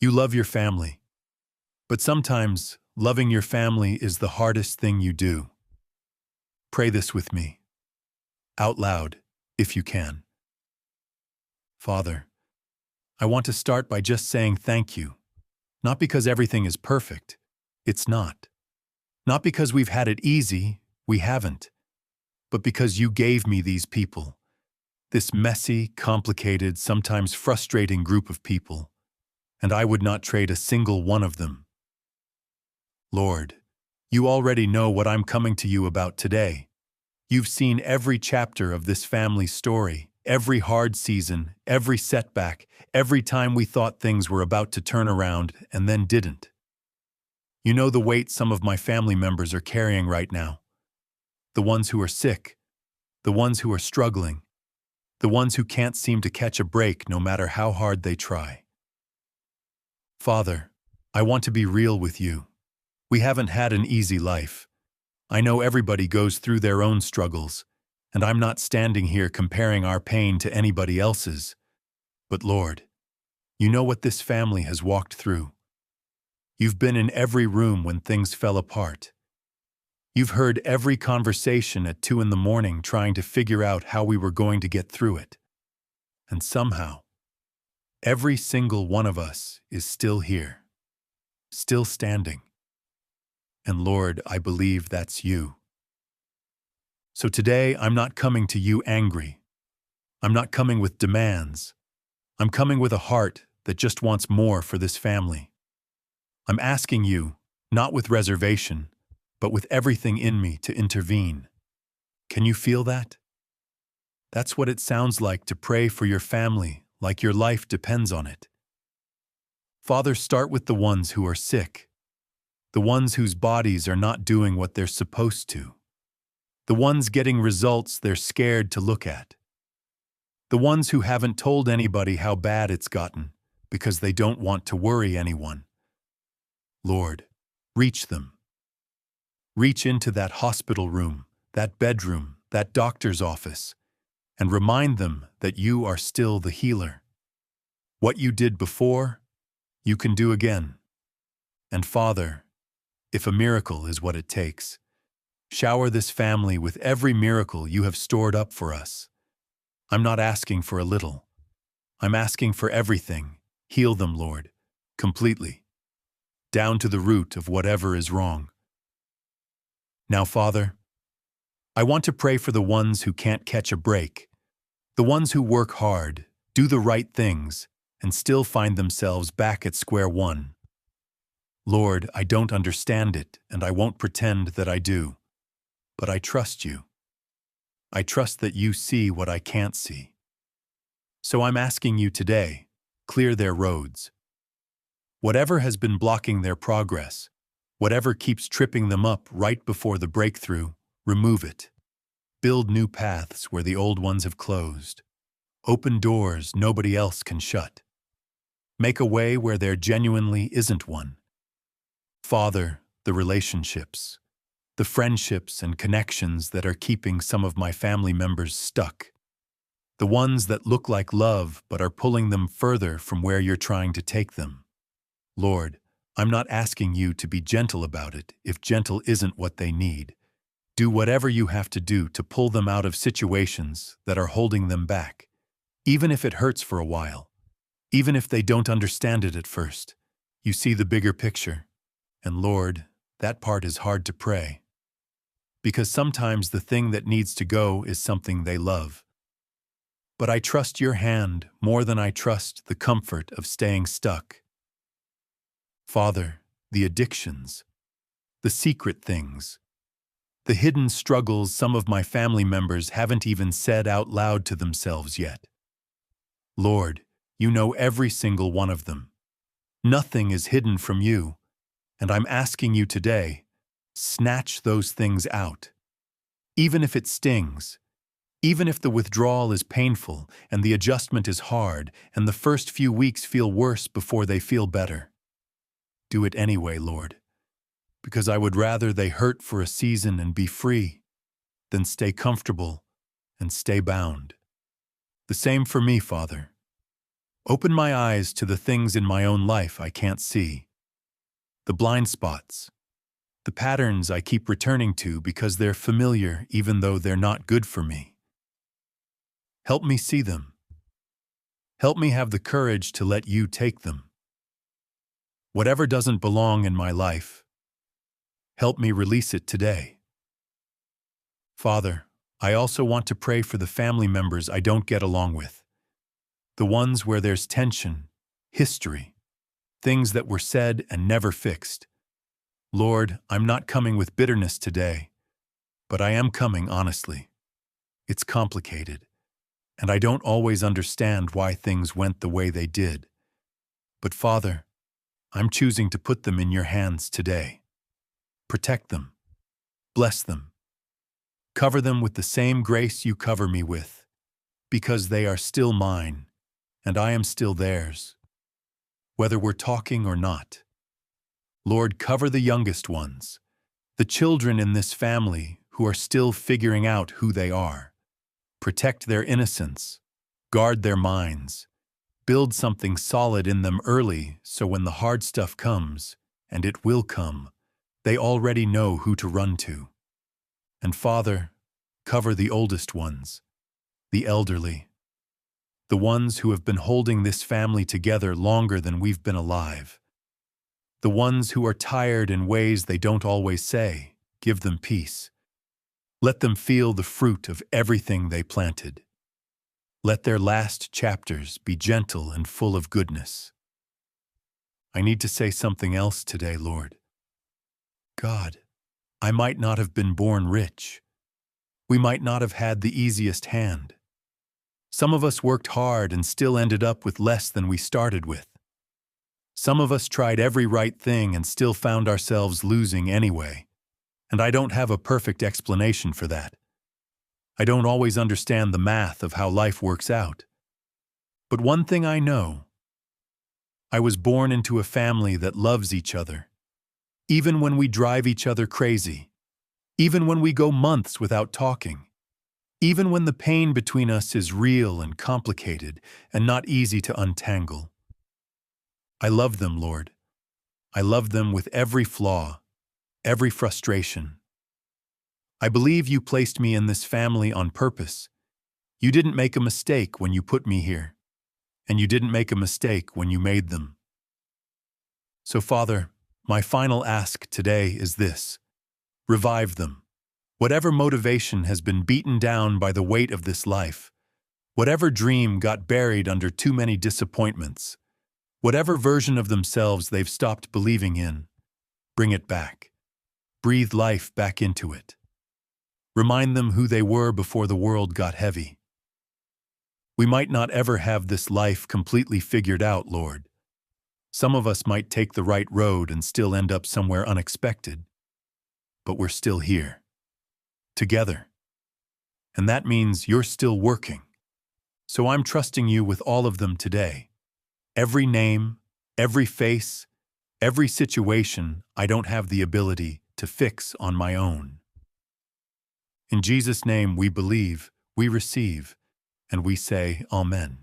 You love your family, but sometimes loving your family is the hardest thing you do. Pray this with me, out loud, if you can. Father, I want to start by just saying thank you, not because everything is perfect. It's not. Not because we've had it easy, we haven't, but because you gave me these people, this messy, complicated, sometimes frustrating group of people, and I would not trade a single one of them. Lord, you already know what I'm coming to you about today. You've seen every chapter of this family's story, every hard season, every setback, every time we thought things were about to turn around and then didn't. You know the weight some of my family members are carrying right now. The ones who are sick, the ones who are struggling, the ones who can't seem to catch a break no matter how hard they try. Father, I want to be real with you. We haven't had an easy life. I know everybody goes through their own struggles, and I'm not standing here comparing our pain to anybody else's. But Lord, you know what this family has walked through. You've been in every room when things fell apart. You've heard every conversation at 2 a.m. trying to figure out how we were going to get through it. And somehow, every single one of us is still here, still standing. And Lord, I believe that's you. So today, I'm not coming to you angry. I'm not coming with demands. I'm coming with a heart that just wants more for this family. I'm asking you, not with reservation, but with everything in me to intervene. Can you feel that? That's what it sounds like to pray for your family, like your life depends on it. Father, start with the ones who are sick, the ones whose bodies are not doing what they're supposed to, the ones getting results they're scared to look at, the ones who haven't told anybody how bad it's gotten because they don't want to worry anyone. Lord, reach them. Reach into that hospital room, that bedroom, that doctor's office, and remind them that you are still the healer. What you did before, you can do again. And Father, if a miracle is what it takes, shower this family with every miracle you have stored up for us. I'm not asking for a little. I'm asking for everything. Heal them, Lord, completely, down to the root of whatever is wrong. Now, Father, I want to pray for the ones who can't catch a break, the ones who work hard, do the right things, and still find themselves back at square one. Lord, I don't understand it, and I won't pretend that I do, but I trust you. I trust that you see what I can't see. So I'm asking you today, clear their roads. Whatever has been blocking their progress, whatever keeps tripping them up right before the breakthrough, remove it. Build new paths where the old ones have closed. Open doors nobody else can shut. Make a way where there genuinely isn't one. Father, the relationships, the friendships and connections that are keeping some of my family members stuck. The ones that look like love but are pulling them further from where you're trying to take them. Lord, I'm not asking you to be gentle about it if gentle isn't what they need. Do whatever you have to do to pull them out of situations that are holding them back, even if it hurts for a while, even if they don't understand it at first. You see the bigger picture. And Lord, that part is hard to pray. Because sometimes the thing that needs to go is something they love. But I trust your hand more than I trust the comfort of staying stuck. Father, the addictions, the secret things, the hidden struggles some of my family members haven't even said out loud to themselves yet. Lord, you know every single one of them. Nothing is hidden from you, and I'm asking you today, snatch those things out. Even if it stings, even if the withdrawal is painful and the adjustment is hard and the first few weeks feel worse before they feel better. Do it anyway, Lord, because I would rather they hurt for a season and be free than stay comfortable and stay bound. The same for me, Father. Open my eyes to the things in my own life I can't see, the blind spots, the patterns I keep returning to because they're familiar even though they're not good for me. Help me see them. Help me have the courage to let you take them. Whatever doesn't belong in my life, help me release it today. Father, I also want to pray for the family members I don't get along with, the ones where there's tension, history, things that were said and never fixed. Lord, I'm not coming with bitterness today, but I am coming honestly. It's complicated, and I don't always understand why things went the way they did. But Father, I'm choosing to put them in your hands today. Protect them. Bless them. Cover them with the same grace you cover me with, because they are still mine, and I am still theirs, whether we're talking or not. Lord, cover the youngest ones, the children in this family who are still figuring out who they are. Protect their innocence, guard their minds, build something solid in them early so when the hard stuff comes, and it will come, they already know who to run to. And Father, cover the oldest ones, the elderly, the ones who have been holding this family together longer than we've been alive. The ones who are tired in ways they don't always say, give them peace. Let them feel the fruit of everything they planted. Let their last chapters be gentle and full of goodness. I need to say something else today, Lord. God, I might not have been born rich. We might not have had the easiest hand. Some of us worked hard and still ended up with less than we started with. Some of us tried every right thing and still found ourselves losing anyway, and I don't have a perfect explanation for that. I don't always understand the math of how life works out. But one thing I know, I was born into a family that loves each other, even when we drive each other crazy, even when we go months without talking, even when the pain between us is real and complicated and not easy to untangle. I love them, Lord. I love them with every flaw, every frustration. I believe you placed me in this family on purpose. You didn't make a mistake when you put me here, and you didn't make a mistake when you made them. So, Father, my final ask today is this: revive them. Whatever motivation has been beaten down by the weight of this life, whatever dream got buried under too many disappointments, whatever version of themselves they've stopped believing in, bring it back. Breathe life back into it. Remind them who they were before the world got heavy. We might not ever have this life completely figured out, Lord. Some of us might take the right road and still end up somewhere unexpected. But we're still here, together. And that means you're still working. So I'm trusting you with all of them today. Every name, every face, every situation I don't have the ability to fix on my own. In Jesus' name we believe, we receive, and we say Amen.